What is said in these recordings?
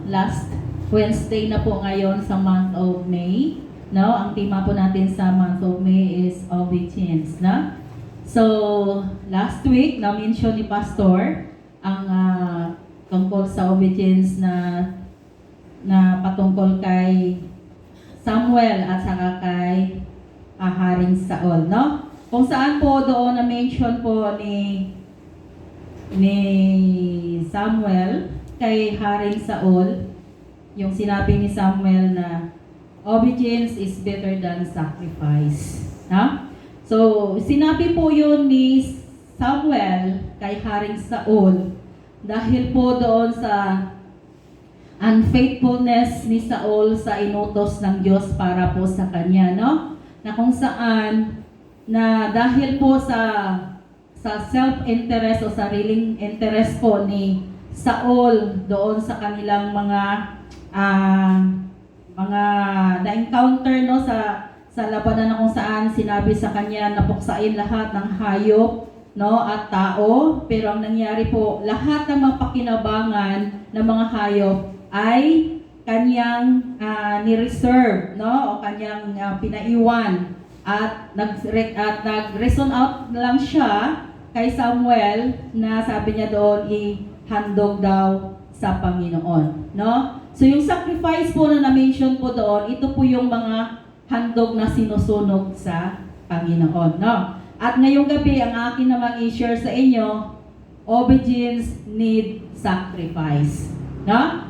last Wednesday na po ngayon sa month of May. No? Ang tema po natin sa month of May is obedience. No? So, last week, na-mention ni Pastor ang tungkol sa obedience na patungkol kay Samuel at saka kay Haring Saul. No? Kung saan po doon na-mention po ni Samuel kay Haring Saul, yung sinabi ni Samuel na obedience is better than sacrifice. Ha? So, sinabi po yun ni Samuel kay Haring Saul dahil po doon sa unfaithfulness ni Saul sa inutos ng Diyos para po sa kanya, no? Na kung saan na dahil po sa self-interest o sariling interest po ni Saul doon sa kanilang mga na-encounter, no, sa labanan na kung saan sinabi sa kanya na puksain lahat ng hayop, no, at tao, pero ang nangyari po, lahat ng mga pakinabangan ng mga hayop ay kanyang ni-reserve, no, o kanyang pinaiwan at nag-reason out lang siya kay Samuel na sabi niya doon ihandog daw sa Panginoon, no? So yung sacrifice po na na-mention po doon, ito po yung mga handog na sinusunog sa Panginoon, no? At ngayong gabi, ang akin namang i-share sa inyo, obedience need sacrifice, no?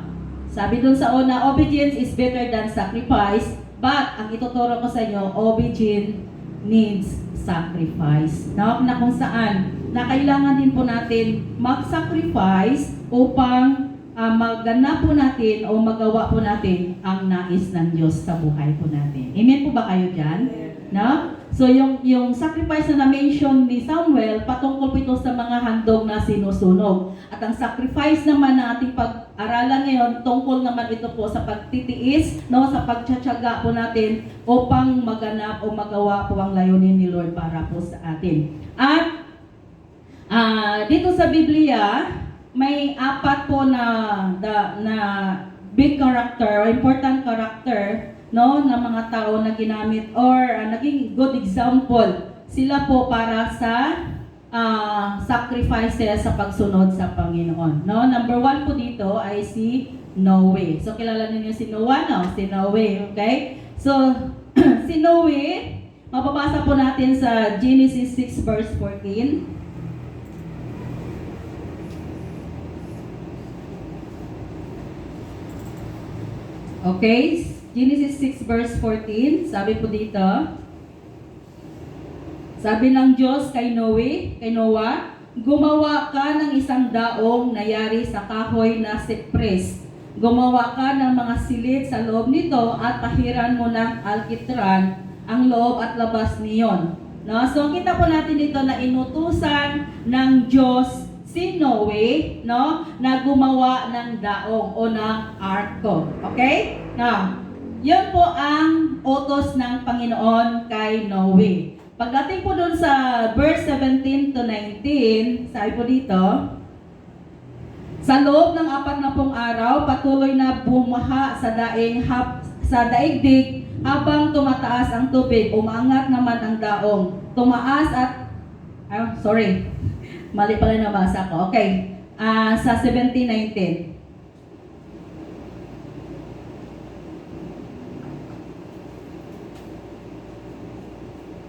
Sabi doon sa una, obedience is better than sacrifice, but ang ituturo ko sa inyo, obedience needs sacrifice, no? Na kung saan na kailangan din po natin mag-sacrifice upang maganap po natin o magawa po natin ang nais ng Diyos sa buhay po natin. Amen po ba kayo dyan? No? So yung sacrifice na na-mention ni Samuel, patungkol po ito sa mga handog na sinusunog. At ang sacrifice naman na ating pag-aralan ngayon, tungkol naman ito po sa pagtitiis, no, sa pagtsatsaga po natin upang maganap o magawa po ang layunin ni Lord para po sa atin. At dito sa Biblia, may apat po na big character o important character, no, na mga tao na ginamit or naging good example sila po para sa sacrifices sa pagsunod sa Panginoon, no? Number 1 po dito ay si Noe. So kilala niyo si Noah, no? Si Noe, okay? So si Noe, mababasa po natin sa Genesis 6 verse 14. Okay, Genesis 6 verse 14, sabi po dito, sabi ng Diyos kay Noah, gumawa ka ng isang daong na yari sa kahoy na sipres. Gumawa ka ng mga silid sa loob nito at pahiran mo ng alkitran ang loob at labas niyon. No? So kita po natin dito na inutusan ng Diyos si Noe, no, na gumawa ng daong o ng arko. Okay? Now, yun po ang utos ng Panginoon kay Noe. Pagdating po dun sa verse 17 to 19, sabi po dito, sa loob ng 40 araw, patuloy na bumaha sa daigdig habang tumataas ang tubig, umaangat naman ang daong. Tumaas at, mali pala nabasa ko. Okay. Sa 17:19.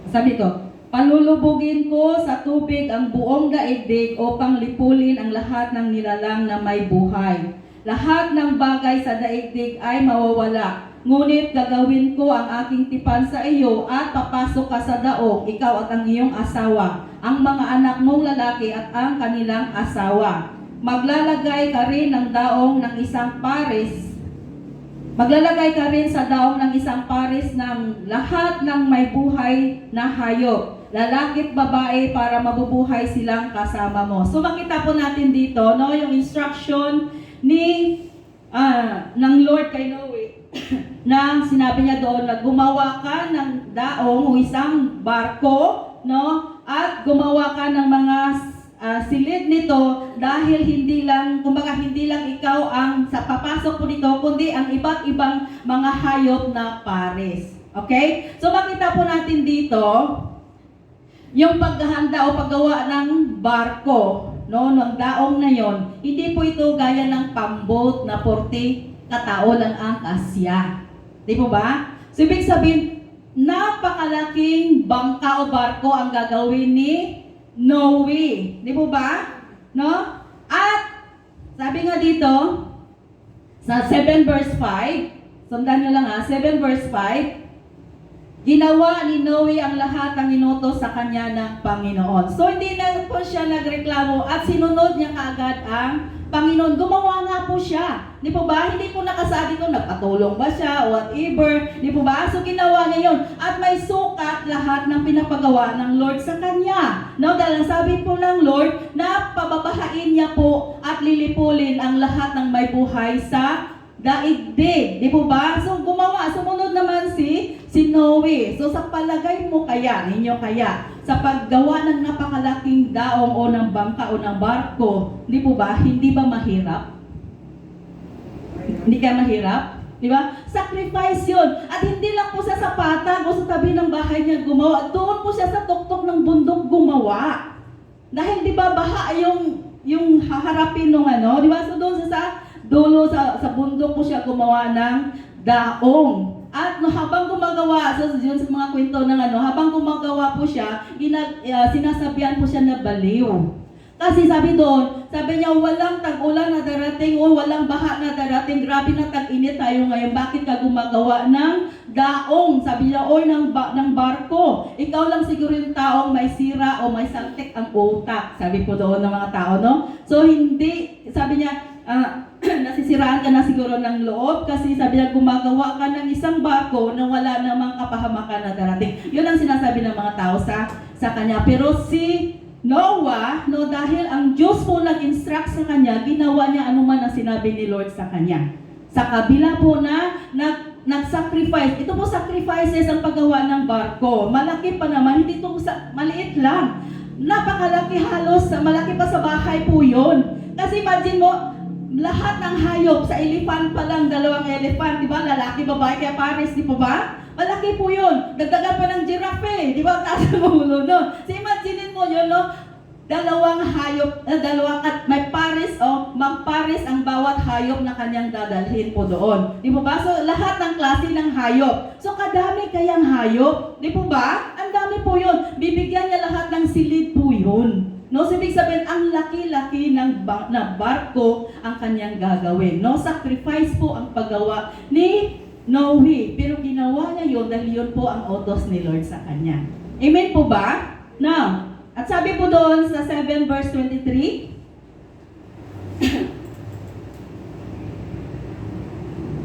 Sabi ko, palulubugin ko sa tubig ang buong daigdig upang lipulin ang lahat ng nilalang na may buhay. Lahat ng bagay sa daigdig ay mawawala. Ngunit gagawin ko ang aking tipan sa iyo at papasok ka sa daong, ikaw at ang iyong asawa, ang mga anak mong lalaki at ang kanilang asawa. Maglalagay ka rin ng daong ng isang pares. Maglalagay ka rin sa daong ng isang pares ng lahat ng may buhay na hayop, lalaki at babae, para mabubuhay silang kasama mo. So makita po natin dito, no, yung instruction ng Lord kay Noe na sinabi niya doon na gumawa ka ng daong o isang barko, no, at gumawa ka ng mga silid nito dahil hindi lang, kumbaga hindi lang ikaw ang sa papasok po dito, kundi ang iba't ibang mga hayop na pares. Okay? So makita po natin dito yung paghahanda o paggawa ng barko, no, ng daong na yon. Hindi po ito gaya ng pamboat na 40 katao lang ang kasya. Di po ba? So ibig sabihin, napakalaking bangka o barko ang gagawin ni Noe. Di po ba? No? At sabi nga dito sa 7 verse 5, sundan nyo lang 7 verse 5, ginawa ni Noe ang lahat ng inutos sa kanya ng Panginoon. So hindi na po siya nagreklamo at sinunod niya kaagad ang Panginoon. Gumawa nga po siya. Di po ba? Hindi po nakasabi ko nagpatulong ba siya, whatever. Di po ba? So ginawa niya yun. At may sukat lahat ng pinapagawa ng Lord sa kanya. No? Dahil sabi po ng Lord na pababahain niya po at lilipulin ang lahat ng may buhay sa daigdig. Di po ba? So gumawa. Sumunod naman si Noe. So sa palagay mo kaya, ninyo kaya, sa paggawa ng napakalaking daong o ng bangka o ng barko, di po ba, hindi ba mahirap? Hindi ka mahirap? Di ba? Sacrifice yun. At hindi lang po sa sapata o sa tabi ng bahay niya gumawa. Doon po siya sa tuktok ng bundok gumawa. Dahil di ba baha yung haharapin nung di ba? So doon sa dulo sa bundok po siya gumawa ng daong. At habang gumagawa, so yun sa mga kwento ng habang gumagawa po siya, sinasabihan po siya na baliw. Kasi sabi doon, sabi niya, walang tag-ulan na darating o walang baha na darating, grabe na tag-init tayo ngayon, bakit ka gumagawa ng daong? Sabi niya, oy, ng barko. Ikaw lang siguro yung taong may sira o may saltik ang utak. Sabi po doon ng mga tao, no? So hindi, sabi niya, nasisiraan ka na siguro ng loob kasi sabi niya gumagawa ka ng isang barko na wala namang kapahamakan na darating. Yun ang sinasabi ng mga tao sa kanya. Pero si Noah, dahil ang Diyos po nag-instruct sa kanya, ginawa niya anuman ang sinabi ni Lord sa kanya. Sa kabila po na nag-sacrifice. Ito po sacrifices ang paggawa ng barko. Malaki pa naman, hindi ito maliit lang. Napakalaki, halos malaki pa sa bahay po yun. Kasi imagine mo, lahat ng hayop, sa elephant pa lang, 2 elephant, di ba? Lalaki, babae, kaya pares, di po ba? Malaki po yun. Dagdagan pa ng giraffe, di ba? Taas ang ulo nun. So imagine mo yun, no? 2 hayop, may pares, magpares ang bawat hayop na kanyang dadalhin po doon. Di po ba? So lahat ng klase ng hayop. So kadami kayang hayop, di po ba? Ang dami po yun. Bibigyan niya lahat ng silid po yun. No, so ibig sabihin, ang laki-laki ng barko ang kanyang gagawin. No, sacrifice po ang paggawa ni Noe. Pero ginawa niya yun dahil yun po ang utos ni Lord sa kanya. Amen po ba? Now, at sabi po doon sa 7 verse 23,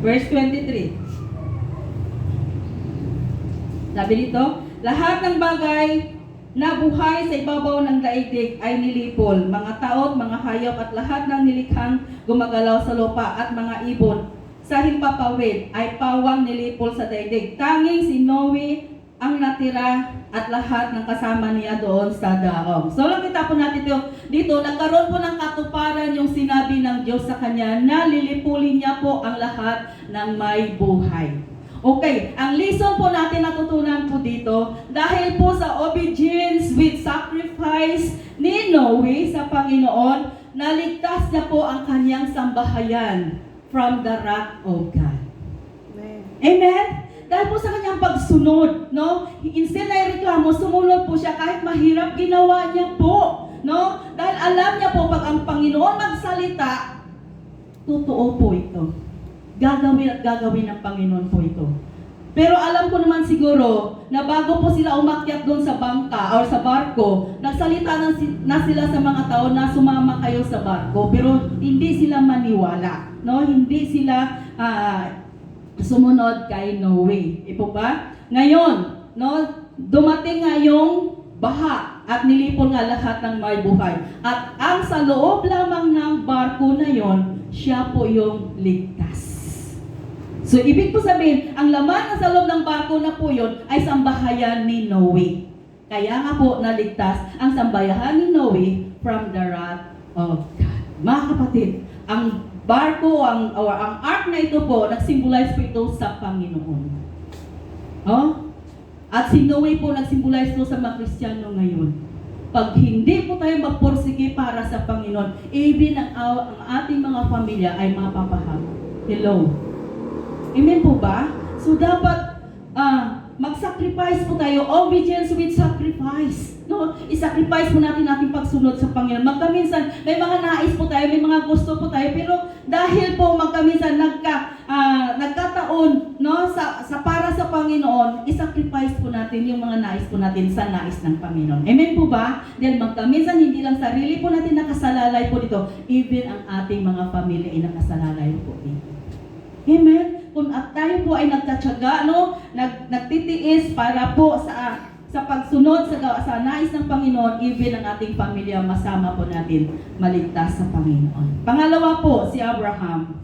verse 23. Sabi dito, lahat ng bagay na buhay sa ibabaw ng daigdig ay nilipol, mga taot, mga hayop at lahat ng nilikhang gumagalaw sa lupa at mga ibon sa himpapawid ay pawang nilipol sa daigdig. Tanging si Noe ang natira at lahat ng kasama niya doon sa daong. So nakita po natin dito, nagkaroon po ng katuparan yung sinabi ng Diyos sa kanya na lilipulin niya po ang lahat ng may buhay. Okay, ang lesson po natin natutunan po dito, dahil po sa obedience with sacrifice ni Noe sa Panginoon, naligtas niya po ang kanyang sambahayan from the wrath of God. Amen? Amen? Dahil po sa kanyang pagsunod, no? Instead na reklamo, sumunod po siya kahit mahirap, ginawa niya po, no? Dahil alam niya po, pag ang Panginoon magsalita, totoo po ito. Gagawin at gagawin ng Panginoon po ito. Pero alam ko naman siguro na bago po sila umakyat doon sa bangka or sa barko, nagsalita na sila sa mga tao na sumama kayo sa barko. Pero hindi sila maniwala. No? Hindi sila sumunod kay Noe. Ipo ba? Ngayon, no, dumating nga yung baha at nilipol nga lahat ng may buhay. At ang sa loob lamang ng barko na yon, siya po yung ligtas. So, ibig po sabihin, ang laman na sa loob ng barko na po yun ay sambahayan ni Noe. Kaya nga po naligtas ang sambahayan ni Noe from the wrath of God. Mga kapatid, ang barko, ang ark na ito po, nagsimbolize po ito sa Panginoon. Oh? At si Noe po nagsimbolize ito sa mga Kristiyano ngayon. Pag hindi po tayo magporsige para sa Panginoon, even ang ating mga pamilya ay mapapahamak. Hello? Amen po ba? So dapat mag-sacrifice po tayo. Obedience with sacrifice. No? I-sacrifice po natin ating pagsunod sa Panginoon. Magkaminsan, may mga nais po tayo, may mga gusto po tayo, pero dahil po magkaminsan nagkataon, no, sa para sa Panginoon, i-sacrifice po natin yung mga nais po natin sa nais ng Panginoon. Amen po ba? Dahil magkaminsan, hindi lang sarili po natin nakasalalay po dito, even ang ating mga pamilya ay nakasalalay po dito. Amen? Kung at tayo po ay nagtatyaga, no, nagtitiis para po sa pagsunod sa nais ng Panginoon, even ang ating pamilya, masama po natin maligtas sa Panginoon. Pangalawa po, si Abraham.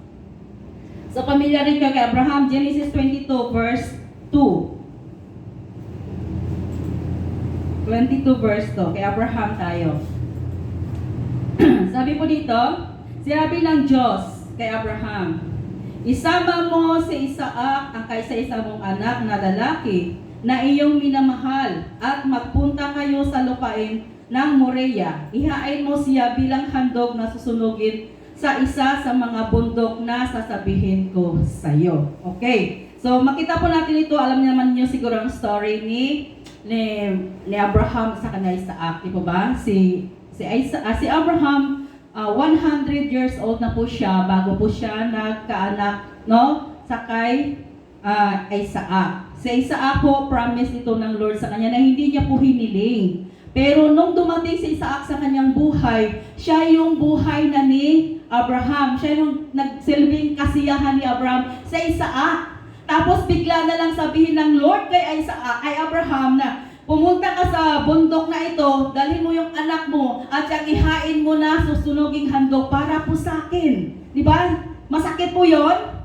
So, pamilya rin kayo kay Abraham, Genesis 22 verse 2. 22 verse 2, kay Abraham tayo. Sabi po dito, sinabi ng Diyos kay Abraham, isama mo si Isaac, ang kaisa-isa mong anak na lalaki, na iyong minamahal, at magpunta kayo sa lupain ng Moriah. Ihain mo siya bilang handog na susunugin sa isa sa mga bundok na sasabihin ko sa iyo. Okay. So makita po natin ito, alam naman niyo siguro ang story ni Abraham sa kanila Isaac, di po ba? Si Abraham 100 years old na po siya bago po siya nagkaanak, no? Sa kay Isaac. Si Isaac po, promise ito ng Lord sa kanya na hindi niya po hiniling. Pero nung dumating si Isaac sa kanyang buhay, siya yung buhay na ni Abraham. Siya yung nagsilbing kasiyahan ni Abraham sa Isaac. Tapos bigla na lang sabihin ng Lord kay Abraham na, pumunta ka sa bundok na ito, dalhin mo yung anak mo, at siyang ihain mo na susunuging handog para po sa akin. Di ba? Masakit po yon?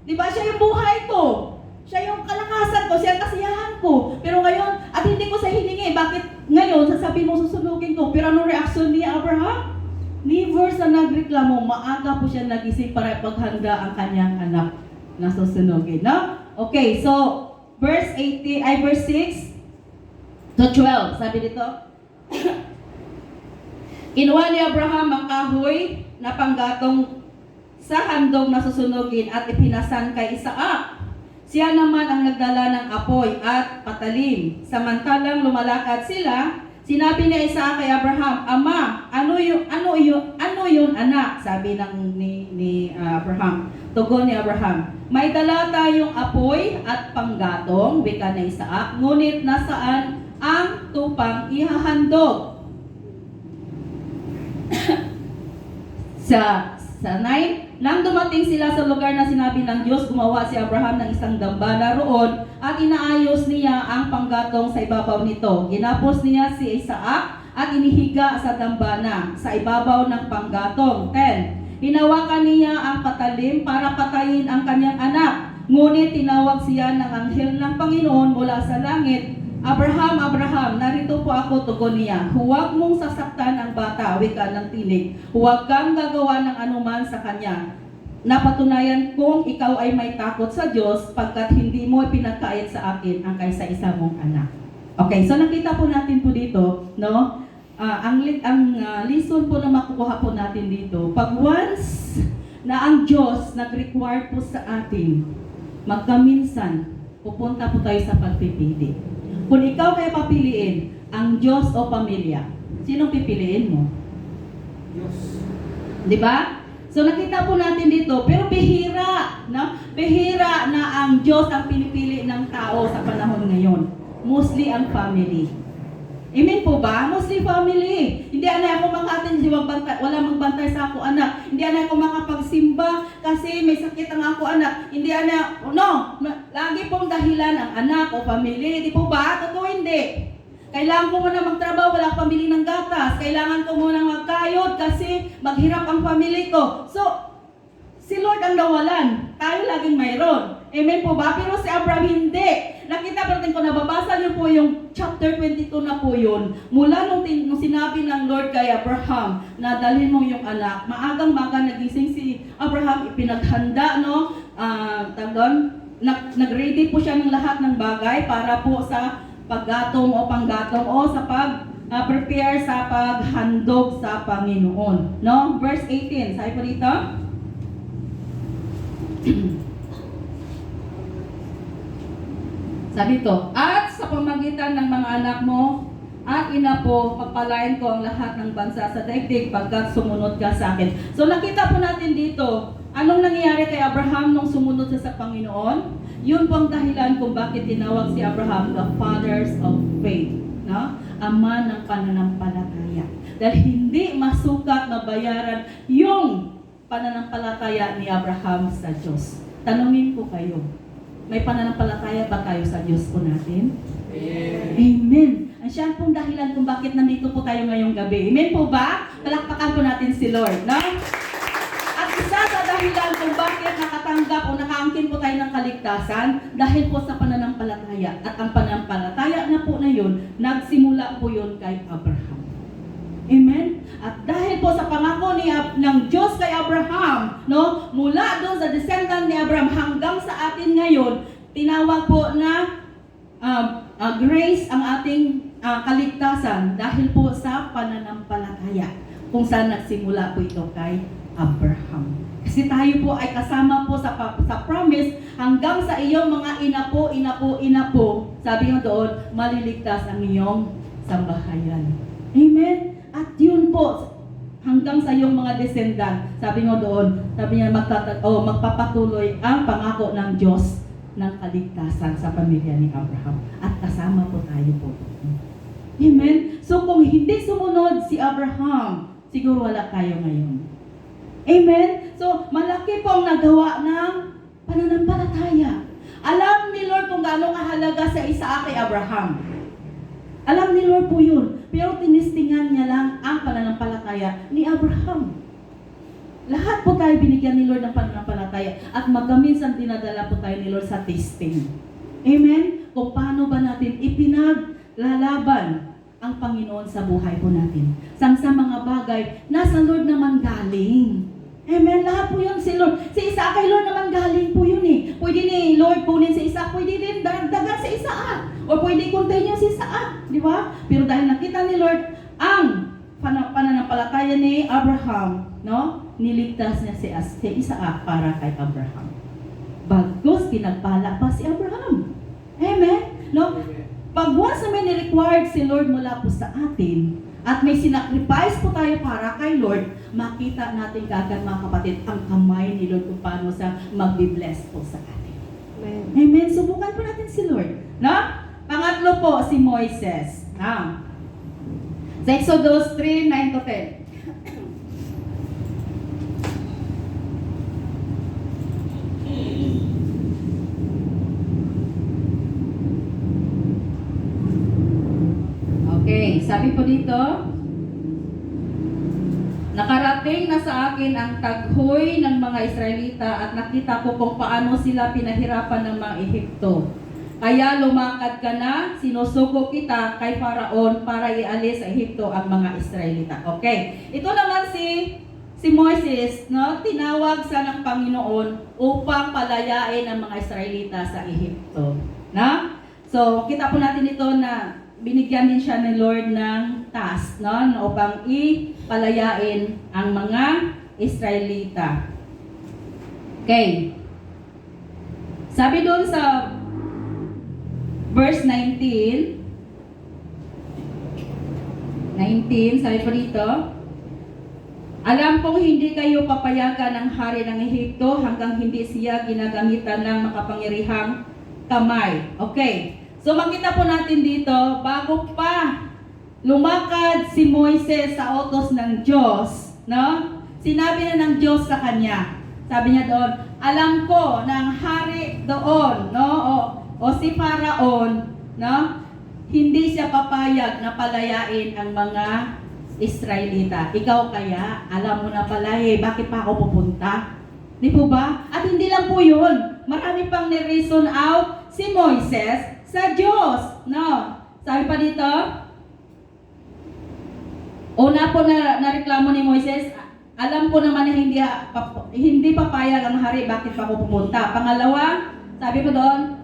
Di ba? Siya yung buhay ko. Siya yung kalakasan ko, siya ang kasiyahan ko. Pero ngayon, at hindi ko sa hiningi, bakit ngayon sasabihin mo susunugin ko? Pero ano reaksyon ni Abraham? Never sa nagreklamo, maaga po siya nagising para paghanda ang kanyang anak na susunugin. No? Okay, so verse 6 to 12, sabi dito, kinuha ni Abraham ang kahoy na panggatong sa handog na susunugin at ipinasan kay Isaac. Siya naman ang nagdala ng apoy at patalim. Samantalang lumalakad sila, sinabi ni Isaac kay Abraham, Ama, ano yun anak? Sabi ni Abraham. Tugon ni Abraham, may dala tayong apoy at panggatong, wika ni Isaac, ngunit nasaan ang tupang ihahandog? sa 9, nang dumating sila sa lugar na sinabi ng Diyos, gumawa si Abraham ng isang dambana roon at inaayos niya ang panggatong sa ibabaw nito. Ginapos niya si Isaac at inihiga sa dambana sa ibabaw ng panggatong. 10, hinawakan niya ang patalim para patayin ang kanyang anak. Ngunit tinawag siya ng anghel ng Panginoon mula sa langit, Abraham, Abraham, narito po ako, tugon niya. Huwag mong sasaktan ang bata, wika ng tinig. Huwag kang gagawa ng anuman sa kanya. Napatunayan kong ikaw ay may takot sa Diyos pagkat hindi mo pinagkait sa akin ang kaisa-isa mong anak. Okay, so nakita po natin po dito, no? Ang lesson po na makukuha po natin dito, pag once na ang Diyos nag-require po sa atin, magkaminsan, pupunta po tayo sa pagpipili. Kung ikaw kaya papiliin, ang Diyos o pamilya, sinong pipiliin mo? Diyos. Di ba? So nakita po natin dito, pero bihira, no? Bihira na ang Diyos ang pinipili ng tao sa panahon ngayon. Mostly ang family. Amen po ba? Mostly family. Hindi ana ako maka-attend, wala magbantay sa ako anak. Hindi ana ako makapagsimba kasi may sakit ang ako anak. Hindi ana, no. Lagi pong dahilan ang anak o family. Di po ba? Totoo hindi. Kailangan ko muna magtrabaho, wala akong pambili ng gatas. Kailangan ko muna magkayod kasi maghirap ang family ko. So, si Lord ang nawalan. Tayo laging mayroon. Amen po ba? Pero si Abraham hindi. Nakita pa natin kung nababasa niyo po yung chapter 22 na po yun. Mula nung sinabi ng Lord kay Abraham na dalhin mo yung anak, maagang-maga nagising si Abraham, ipinaghanda, no? Nag-ready po siya ng lahat ng bagay para po sa paggatong o panggatong o sa prepare sa paghandog sa Panginoon. No? Verse 18, sabi po dito. Sabi to, at sa pamagitan ng mga anak mo at ina po, pagpalain ko ang lahat ng bansa sa daigdig pagkat sumunod ka sa akin. So nakita po natin dito, anong nangyayari kay Abraham nung sumunod siya sa Panginoon? Yun po ang dahilan kung bakit tinawag si Abraham the fathers of faith. No? Ama ng pananampalataya. Dahil hindi masukat na bayaran yung pananampalataya ni Abraham sa Diyos. Tanungin ko kayo, may pananampalataya ba tayo sa Diyos po natin? Amen. Amen. Ang siya pong dahilan kung bakit nandito po tayo ngayong gabi. Amen po ba? Palakpakan po natin si Lord. No? At isa sa dahilan kung bakit nakatanggap o nakaangkin po tayo ng kaligtasan dahil po sa pananampalataya. At ang pananampalataya na po na yun, nagsimula po yun kay Abraham. Amen? At dahil po sa pangako ng Diyos kay Abraham, no, mula doon sa descendant ni Abraham hanggang sa atin ngayon, tinawag po na grace ang ating kaligtasan dahil po sa pananampalataya kung saan nagsimula po ito kay Abraham. Kasi tayo po ay kasama po sa promise hanggang sa iyong mga inapo, sabi nga doon, maliligtas ang iyong sambahayan. Amen? At yun po, hanggang sa iyong mga descendant, sabi nga doon, sabi niya magpapatuloy ang pangako ng Diyos ng kaligtasan sa pamilya ni Abraham. At kasama po tayo po. Amen? So kung hindi sumunod si Abraham, siguro wala tayo ngayon. Amen? So malaki po ang nagawa ng pananampalataya. Alam ni Lord kung gaano kahalaga sa Isaac kay Abraham. Alam ni Lord po yun. Pero tinistingan niya lang ang pananampalataya ni Abraham. Lahat po tayo binigyan ni Lord ng pananampalataya at magaminsan dinadala po tayo ni Lord sa testing. Amen? Kung paano ba natin ipinaglalaban ang Panginoon sa buhay po natin. Sa mga bagay, nasa Lord naman galing. Amen? Lahat po yun si Lord. Si Isaac kay Lord naman galing po yun eh. Pwede ni Lord kunin si Isaac, pwede din dagdagan si Isaac. O pwede continue si Isaac. Di ba? Pero dahil nakita ni Lord ang pananampalataya ni Abraham, no? Niligtas niya si Isaac para kay Abraham. Bagkus pinagpala pa si Abraham. Amen? No? Pag once na may ni-required si Lord mula po sa atin, at may sinacrifice po tayo para kay Lord, makita natin kagad mga kapatid ang kamay ni Lord kung paano sa magbi-bless po sa atin. Amen. Amen? Subukan po natin si Lord. No? Pangatlo po, si Moises. Sa Exodus 3, 9-10. Okay, sabi po dito, nakarating na sa akin ang taghoy ng mga Israelita at nakita ko kung paano sila pinahirapan ng mga Ehipto. Kaya lumakad ka na, sinusugo kita kay Faraon para ialis sa Ehipto ang mga Israelita. Okay, ito naman si Moises, no, tinawag sa ng Panginoon upang palayain ang mga Israelita sa Ehipto. Na? So, kita po natin ito na binigyan din siya ni Lord ng task, no, upang ipalayain ang mga Israelita. Okay. Sabi doon sa verse 19, sabi po dito, alam kong hindi kayo papayagan ng hari ng Ehipto hanggang hindi siya ginagamitan ng makapangyarihang kamay. Okay. So makita po natin dito, bago pa lumakad si Moises sa utos ng Diyos, no? Sinabi na ng Diyos sa kanya. Sabi niya doon, alam ko ng hari doon, no? O si Faraon, no? Hindi siya papayag na palayain ang mga Israelita. Ikaw kaya, alam mo na pala bakit pa ako pupunta? Di po ba? At hindi lang po yun. Marami pang ni-reason out si Moises sa Diyos. No? Sabi pa dito, una po na reklamo ni Moises, alam ko naman na hindi papayag ang hari, bakit pa ako pupunta? Pangalawa, sabi ko doon,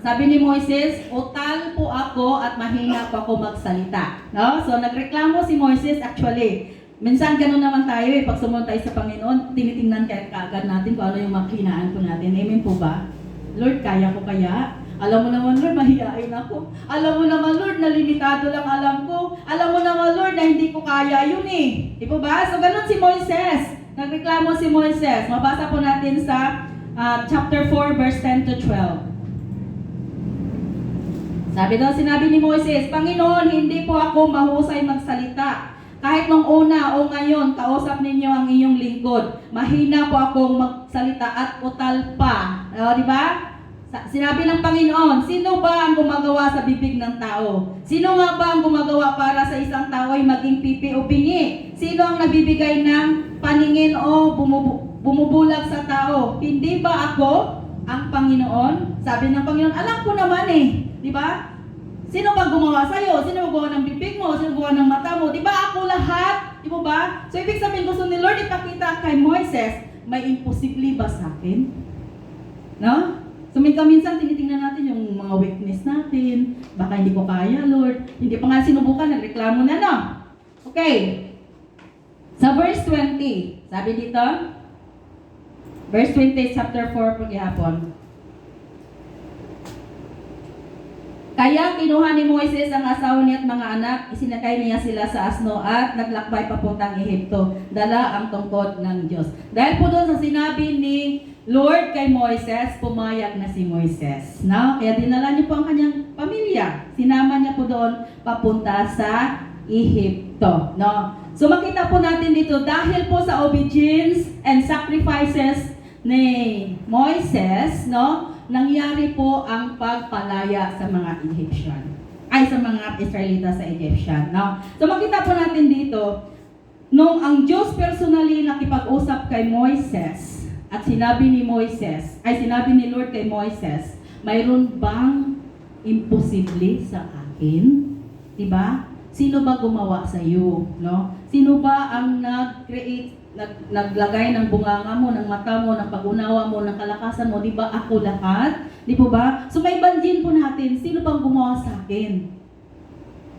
sabi ni Moises, utal po ako at mahina po ako magsalita. No? So nagreklamo si Moises actually. Minsan ganun naman tayo pag sumunod tayo sa Panginoon, tinitingnan kaagad natin kung ano yung makinaan po natin. Amen po ba? Lord, kaya ko kaya? Alam mo naman, Lord, mahihain ako. Alam mo naman, Lord, na limitado lang alam ko. Alam mo naman, Lord, na hindi ko kaya yun eh. Di po ba? So, ganun si Moises. Nagreklamo si Moises. Mabasa po natin sa chapter 4, verse 10 to 12. Sinabi ni Moises, Panginoon, hindi po ako mahusay magsalita. Kahit nung una o ngayon, kausap ninyo ang inyong lingkod. Mahina po akong magsalita at utal pa. Di ba? Sinabi ng Panginoon, sino ba ang gumagawa sa bibig ng tao? Sino nga ba ang gumagawa para sa isang tao ay maging pipi o bingi? Sino ang nabibigay ng paningin o bumubulag sa tao? Hindi ba ako ang Panginoon? Sabi ng Panginoon, alam ko naman eh. Di ba? Sino ba gumawa sa'yo? Sino gumawa ng bibig mo? Sino gumawa ng mata mo? Di ba ako lahat? Di ba ba? So ibig sabihin, gusto ni Lord ipakita kay Moises, may imposible ba sa akin? No? So minsan tinitingnan natin yung mga weakness natin. Baka hindi ko kaya, Lord. Hindi pa nga sinubukan, nagreklamo na, no? Okay. Sa verse 20, sabi dito, verse 20, chapter 4 paghihapon. Kaya kinuha ni Moises ang asawa niya at mga anak, isinakay niya sila sa asno at naglakbay papuntang Ehipto, dala ang tungkod ng Diyos. Dahil po doon sa sinabi ni Lord kay Moises, pumayag na si Moises. No? Kaya dinala niya po ang kanyang pamilya. Sinama niya po doon papunta sa Ehipto. No? So makita po natin dito, dahil po sa obedience and sacrifices ni Moises, no? Nangyari po ang pagpalaya sa mga Egyptian. Ay, sa mga Israelita sa Egyptian. No? So makita po natin dito, nung ang Diyos personally nakipag-usap kay Moises, at sinabi ni Lord kay Moises, mayroon bang imposible sa akin? Diba? Sino ba gumawa sa iyo? No? Sino ba ang naglagay ng bunganga mo, ng mata mo, ng pag-unawa mo, ng kalakasan mo? Di ba ako lahat? Di po ba? So may banjin po natin, sino bang gumawa sa akin?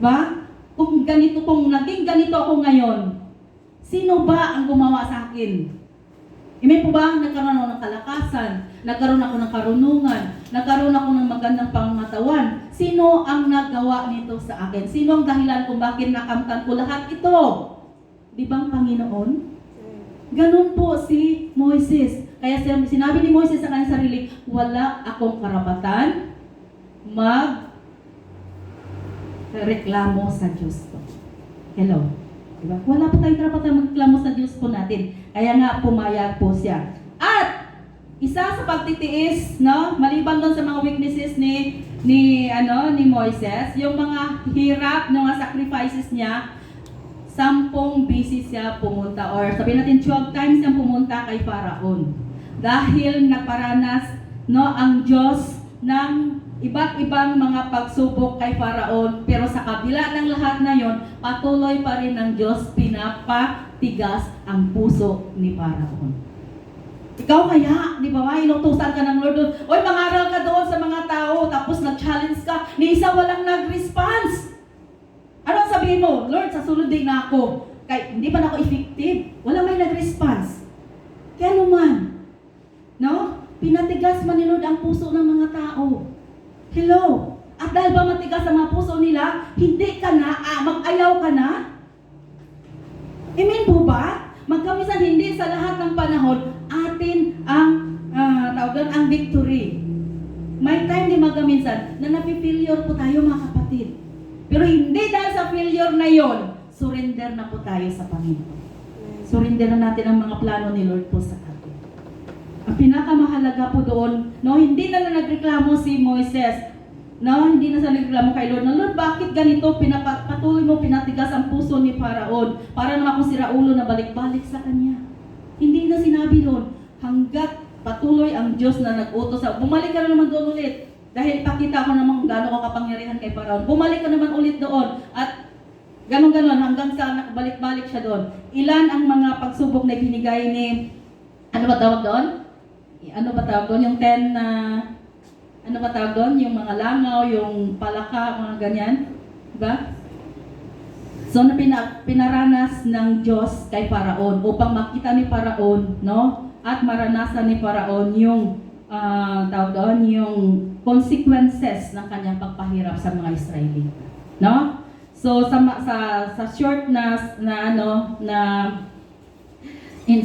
Ba? Kung naging ganito ako ngayon, sino ba ang gumawa sa akin? Amen po ba? Nagkaroon ako ng kalakasan, nagkaroon ako ng karunungan, nagkaroon ako ng magandang pangangatawan. Sino ang nagawa nito sa akin? Sino ang dahilan kung bakit nakamtan ko lahat ito? Di ba ang Panginoon? Ganun po si Moises. Kaya sinabi ni Moises sa kanyang sarili, wala akong karapatan mag-reklamo sa Diyos ko. Hello? Diba? Wala po tayong karapatan magreklamo sa Diyos po natin. Kaya nga pumayag po siya. At isa sa pagtitiis, no, maliban doon sa mga weaknesses ni Moises, yung mga hirap, ng mga sacrifices niya, 10 beses siya pumunta, or sabihin natin 12 times siyang pumunta kay Pharaon. Dahil naparanas, no, ang Diyos ng iba't ibang mga pagsubok kay Pharaon, pero sa kabila ng lahat na yon, patuloy pa rin ng Diyos pinapatigas ang puso ni Pharaon. Ikaw kaya, di ba, inutusan ka ng Lord doon, oy, mangaral ka doon sa mga tao, tapos nag-challenge ka, ni isa walang nag-response. Ano sabihin mo? Lord, sa sunod din na ako. Kaya, hindi pa na ako effective. Wala may nag-response. Kaya naman, no? Pinatigas man ni Lord ang puso ng mga tao. Hello? At dahil ba matigas ang mga puso nila, hindi ka na, mag-ayaw ka na? Amen po ba? Magkamisan hindi sa lahat ng panahon, atin ang, ang victory. May time din magkaminsan na napi-failure po tayo mga kapatid. Pero hindi dahil sa failure na yon, surrender na po tayo sa Panginoon. Surrender na natin ang mga plano ni Lord po sa atin. Ang pinakamahalaga po doon, no, hindi na nagreklamo si Moises. No, hindi na sa nagreklamo kay Lord. No, Lord, bakit ganito? Patuloy mo pinatigas ang puso ni Pharaon. Para naman akong siraulo na balik-balik sa kanya. Hindi na sinabi doon, hanggat patuloy ang Diyos na nag-utos. Bumalik ka na naman doon ulit. Dahil pakita ko naman kung gaano ka kapangyarihan kay Paraon. Bumalik ka naman ulit doon at ganon-ganon hanggang sa nakabalik-balik siya doon. Ilan ang mga pagsubok na binigay ni, ano ba tawag doon? Ano ba tawag doon? Yung 10 na, ano ba tawag doon? Yung mga langaw, yung palaka, mga ganyan. Diba? So, pinaranas ng Diyos kay Paraon upang makita ni Paraon, no? At maranasan ni Paraon yung, tawag doon, yung consequences ng kanyang pagpahirap sa mga Israelita. No? So sa short na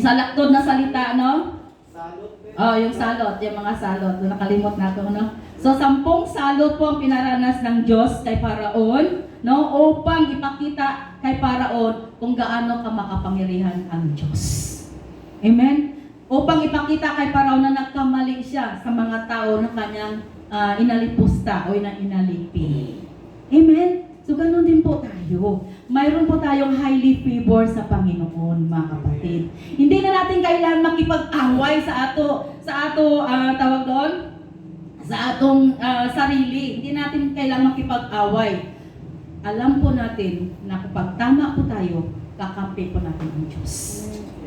salakton na salita, no? Salot. Oh, yung salot, yung mga salot, nakalimot na ako, no? So 10 salot po ang pinaranas ng Diyos kay Paraon, no? Upang ipakita kay Paraon kung gaano ka makapangyarihan ang Diyos. Amen? Upang ipakita kay Paraon na nagkamali siya sa mga tao na kanyang inalipusta o inalipi. Amen? So, ganun din po tayo. Mayroon po tayong highly favor sa Panginoon, mga kapatid. Hindi na natin kailangan makipag-away sa ato, tawag doon, sa atong sarili. Hindi natin kailangan makipag-away. Alam po natin na kapag tama po tayo, kakampi po natin ang Diyos.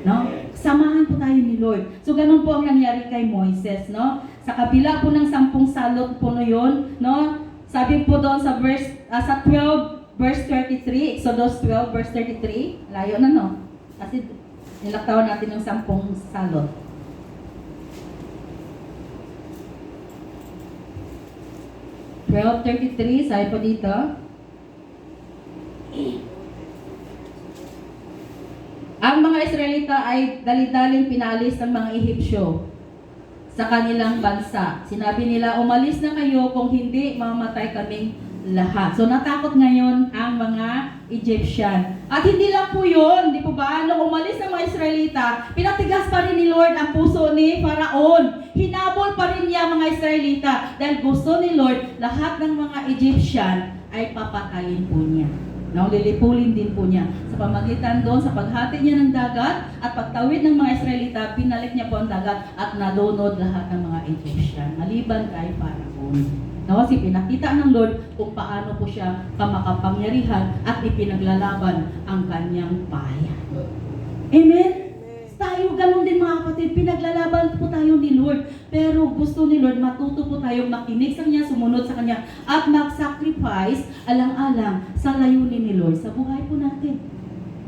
No? Samahan po tayo ni Lord. So, ganun po ang nangyari kay Moises, no? Sa kabila po ng 10 salot po no yun, no? Sabi po doon sa sa 12 verse 33, Exodus 12 verse 33, layo na, no? Kasi nilaktawan natin yung 10 salot. (12:33), sabi po dito, ang mga Israelita ay dali-daling pinalis ng mga Ehipsyo sa kanilang bansa. Sinabi nila, umalis na kayo, kung hindi, mamamatay kaming lahat. So natakot ngayon ang mga Egyptian. At hindi lang po yun, di po ba? Nung umalis ng mga Israelita, pinatigas pa rin ni Lord ang puso ni Paraon. Hinabol pa rin niya mga Israelita dahil gusto ni Lord lahat ng mga Egyptian ay papatayin po niya. No, lilipulin din po niya. Sa pamagitan doon, sa paghati niya ng dagat at pagtawid ng mga Israelita, pinalik niya po ang dagat at nadunod lahat ng mga Egyptian. Maliban kay Paraon. No, kasi pinakita ng Lord kung paano po siya kamakapangyarihan at ipinaglalaban ang kanyang bayan. Amen? Tayo, ganun din mga kapatid, pinaglalaban po tayo ni Lord. Pero gusto ni Lord, matuto po tayong makinig sa Kanya, sumunod sa Kanya, at mag-sacrifice alang-alang sa layunin ni Lord sa buhay po natin.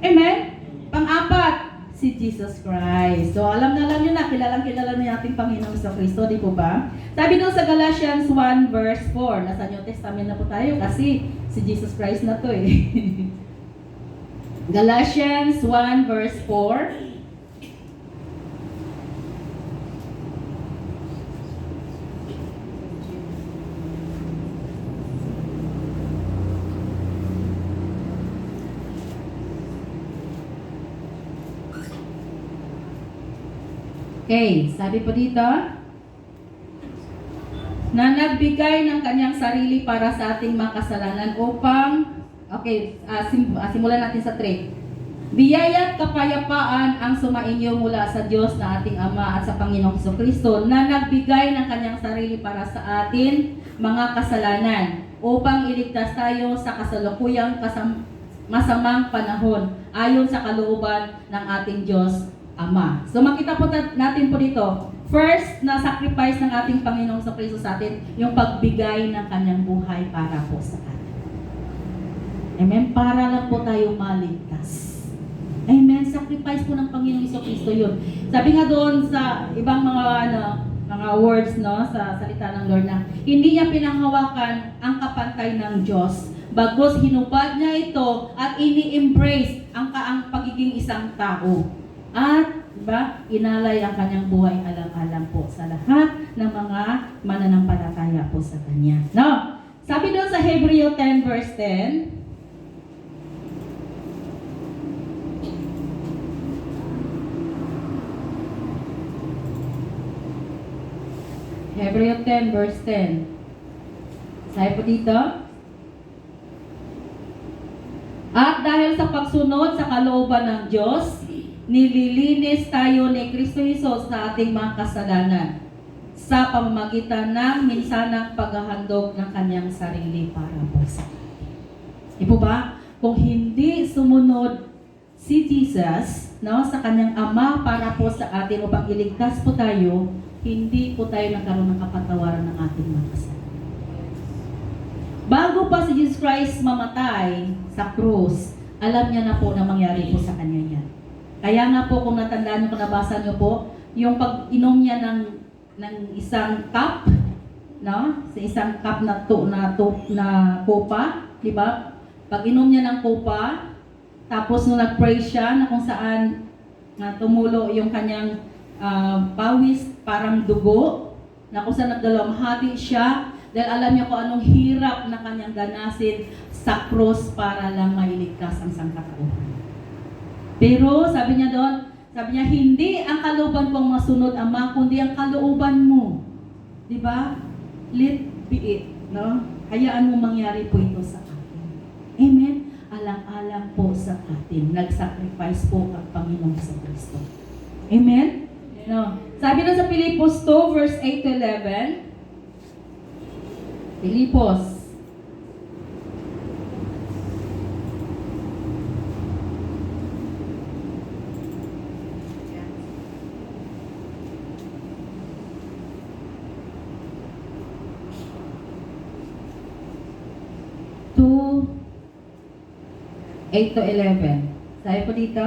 Amen? Pang-apat, si Jesus Christ. So, alam nyo na, kilalang-kilala na ating Panginoon sa Kristo, di po ba? Sabi doon sa Galatians 1 verse 4, nasa New Testament na po tayo kasi si Jesus Christ na to eh. Galatians 1 verse 4, okay, sabi po dito, na nagbigay ng kanyang sarili para sa ating mga kasalanan upang, okay, simulan natin sa 3. Biyaya at kapayapaan ang sumainyo mula sa Diyos na ating Ama at sa Panginoong Jesucristo na nagbigay ng kanyang sarili para sa atin mga kasalanan upang iligtas tayo sa kasalukuyang masamang panahon ayon sa kalooban ng ating Diyos Ama. So makita po natin po dito, first na sacrifice ng ating Panginoong Jesucristo sa atin, yung pagbigay ng kanyang buhay para po sa atin. Amen? Para lang po tayo maligtas. Amen? Sacrifice po ng Panginoong Jesucristo yun. Sabi nga doon sa ibang mga words, no, sa salita ng Lord na hindi niya pinanghawakan ang kapantay ng Diyos. Bagos hinubad niya ito at ini-embrace ang pagiging isang tao. At, diba, inalay ang kanyang buhay alang-alang po sa lahat ng mga mananampalataya po sa kanya. No? Sabi doon sa Hebreo 10 verse 10, Hebreo 10 verse 10. Sabi po dito, at dahil sa pagsunod sa kalooban ng Diyos, nililinis tayo ni Kristo Jesus sa ating mga kasalanan sa pamamagitan ng minsanang paghahandog ng kanyang sarili para po sa atin. Di po ba? Kung hindi sumunod si Jesus, no, sa kanyang Ama para po sa atin upang iligtas po tayo, hindi po tayo nagkaroon ng kapatawaran ng ating mga kasalanan. Bago pa si Jesus Christ mamatay sa krus, alam niya na po na mangyari po sa kanya yan. Kaya nga po kung natandaan niyo, kung nabasa niyo po, yung pag-inom niya ng isang cup, no? Sa isang cup na kopa, di ba? Pag-inom niya ng kopa, tapos nung nag-pray siya na kung saan tumulo yung kanyang pawis, parang dugo, na kung saan nagdalamhati siya, dahil alam niya kung anong hirap na kanyang ganasin sa cross para lang mailigtas ang sangkatauhan. Pero sabi niya doon, sabi niya, hindi ang kalooban kong masunod, Ama, kundi ang kalooban mo. Di ba? Let be it. No? Hayaan mo mangyari po ito sa atin. Amen? Alang-alang po sa atin. Nag-sacrifice po ang Panginoong sa Kristo. Amen? No. Sabi na sa Pilipos 2, verse 8 to 11. Pilipos. To 8 to 11. Sabi po dito,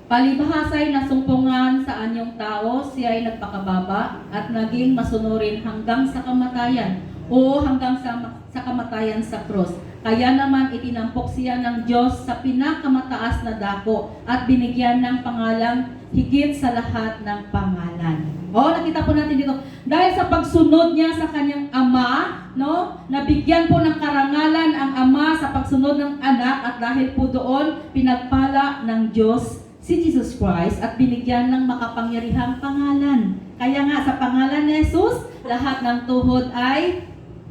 palibhasa'y nasumpungan sa anyong tao, siya ay nagpakababa at naging masunurin hanggang sa kamatayan o hanggang sa kamatayan sa krus. Kaya naman itinampok siya ng Diyos sa pinakamataas na dako at binigyan ng pangalang higit sa lahat ng pangalan. Nakita po natin dito, dahil sa pagsunod niya sa kanyang Ama, no, nabigyan po ng karangalan ang Ama sa pagsunod ng anak at dahil po doon, pinagpala ng Diyos si Jesus Christ at binigyan ng makapangyarihang pangalan. Kaya nga sa pangalan ni Jesus, lahat ng tuhod ay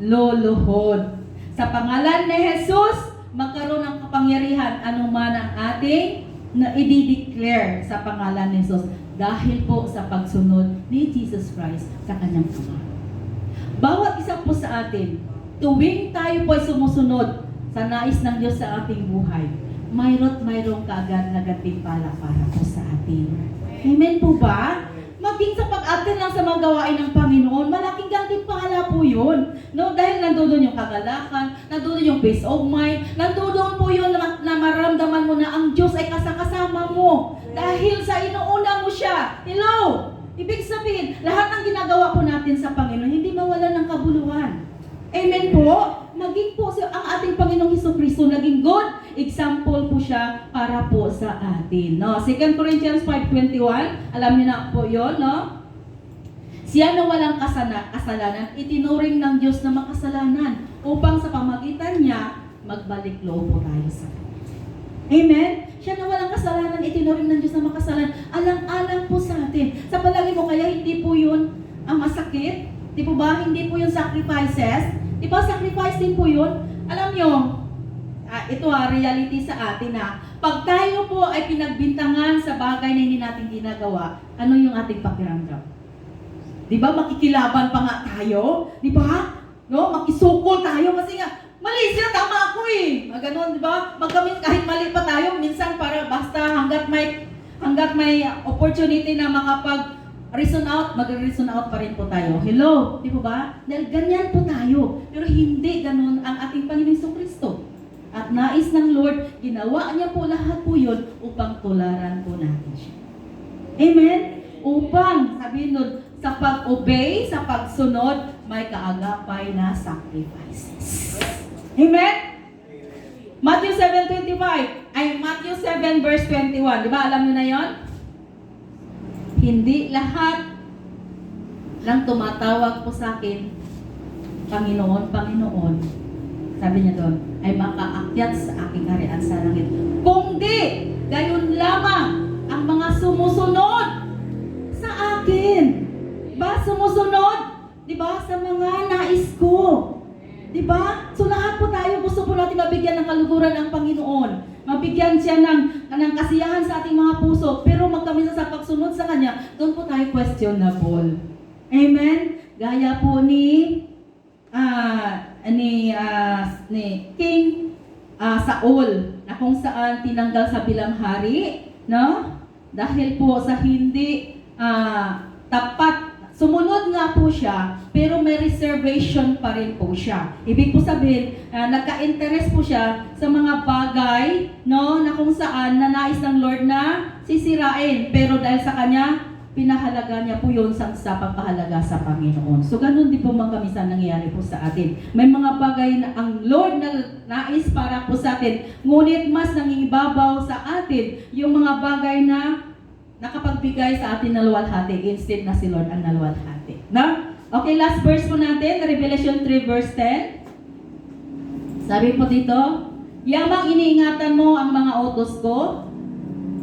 luluhod. Sa pangalan ni Jesus, magkaroon ng kapangyarihan anuman ang ating na i-declare sa pangalan ni Jesus dahil po sa pagsunod ni Jesus Christ sa kanyang Ama. Bawat isa po sa atin, tuwing tayo po ay sumusunod sa nais ng Diyos sa ating buhay, mayroong kaagad na gantimpala para po sa atin. Amen po ba? Maging sa pag-atin lang sa mga gawain ng Panginoon, malaking gantimpala po yun. No? Dahil nandoon yung kagalakan, nandoon yung peace of mind, nandoon po yun na maramdaman mo na ang Diyos ay kasama mo. Dahil sa inuuna mo siya. Hello? Ibig sabihin, lahat ng ginagawa po natin sa Panginoon, hindi mawalan ng kabuluhan. Amen po? Maging po ang ating Panginoong Hesukristo, naging good example po siya para po sa atin. No? 2 Corinthians 5:21, alam niyo na po yun, no? Siya na walang kasalanan, itinuring ng Diyos na makasalanan upang sa pamagitan niya, magbalik loob po tayo sa Kanya. Amen? Siya na walang kasalanan, itinuring ng Diyos na makasalanan. Alang-alang po sa atin. Sa palagi mo, kaya hindi po yun ang masakit? Di po ba? Hindi po yung sacrifices? Di ba? Sacrifice din po yun. Alam nyo, ito reality sa atin na pag tayo po ay pinagbintangan sa bagay na hindi natin ginagawa, ano yung ating pakiramdam? Di ba? Makikilaban pa nga tayo? Di ba? No? Makisukol tayo kasi nga, mali sila, tama ako eh. Ganon, di ba? Kahit mali pa tayo, minsan para basta hanggat may opportunity na mag-reason out pa rin po tayo. Hello? Di po ba? Dahil ganyan po tayo. Pero hindi ganon ang ating Panginoong Jesucristo. At nais ng Lord, ginawa niya po lahat po yun upang tularan po natin siya. Amen? Upang, sabihin nun, sa pag-obey, sa pagsunod, may kaagapay na sacrifices. Amen? Matthew 7 verse 21. Di ba? Alam niyo na yon? Hindi lahat ng tumatawag po sa akin, Panginoon, Panginoon, sabi niya doon, ay makaakyat sa aking harian sa langit. Kundi, gayon lamang ang mga sumusunod sa akin. Ba, sumusunod? Di ba? Sa mga nais ko. Di ba? So lahat po tayo gusto po natin mabigyan ng kaluguran ng Panginoon. Mabigyan siya ng kasiyahan sa ating mga puso. Pero magkamisa sa pagsunod sa Kanya, doon po tayo questionable. Amen? Gaya po ni King Saul, na kung saan tinanggal sa bilang hari, no? Dahil po sa hindi tapat, sumunod nga po siya, pero may reservation pa rin po siya. Ibig po sabihin, nagka-interest po siya sa mga bagay, no, na kung saan nanais ng Lord na sisirain, pero dahil sa kanya, pinahalaga niya po yun sa pagpahalaga sa Panginoon. So, ganun din po mga kamisan nangyayari po sa atin. May mga bagay na ang Lord na nais para po sa atin, ngunit mas nangingibabaw sa atin yung mga bagay na nakapagbigay sa atin na luwalhati instead na si Lord ang naluwalhati. Na? Okay, last verse po natin, Revelation 3 verse 10. Sabi po dito, yamang iniingatan mo ang mga utos ko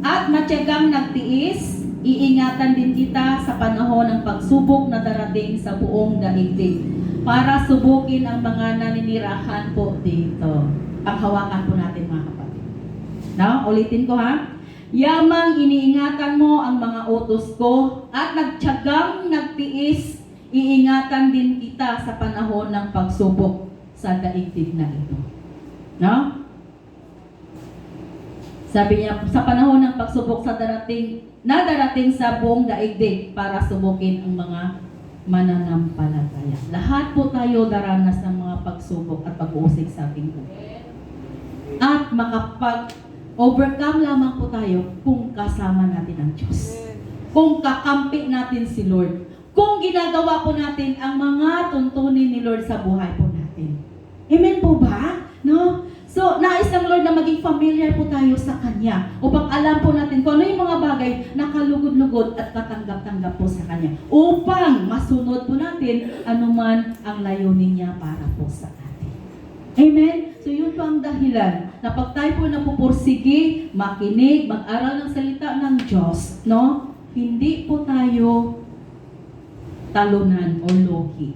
at matyagang nagtiis, iingatan din kita sa panahon ng pagsubok na darating sa buong daigdig para subukin ang mga naninirahan po dito. Panghawakan po natin mga kapatid. No? Ulitin ko ha. Yamang iniingatan mo ang mga utos ko at nagtiyagang nagtiis, iingatan din kita sa panahon ng pagsubok sa daigdig na ito. No? Sabi niya, sa panahon ng pagsubok sa darating sa buong daigdig para subukin ang mga mananampalataya. Lahat po tayo daranas ng mga pagsubok at pag-uusig sa ating buhay. At makapag-overcome lamang po tayo kung kasama natin ang Diyos. Kung kakampi natin si Lord. Kung ginagawa po natin ang mga tuntunin ni Lord sa buhay po natin. Amen po ba? No? So, nais ng Lord na maging familiar po tayo sa Kanya upang alam po natin kung ano yung mga bagay na kalugod-lugod at katanggap-tanggap po sa Kanya upang masunod po natin anuman ang layunin niya para po sa atin. Amen? So, yun po ang dahilan na pag tayo po napupursigi, makinig, mag-aral ng salita ng Diyos, no? Hindi po tayo talunan o loki.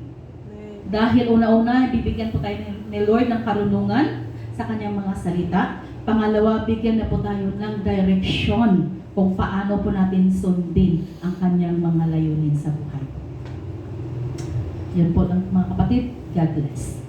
Dahil una-una, bibigyan po tayo ni Lord ng karunungan sa kanyang mga salita. Pangalawa, bigyan na po tayo ng direksyon kung paano po natin sundin ang kanyang mga layunin sa buhay. Yan po lang mga kapatid. God bless.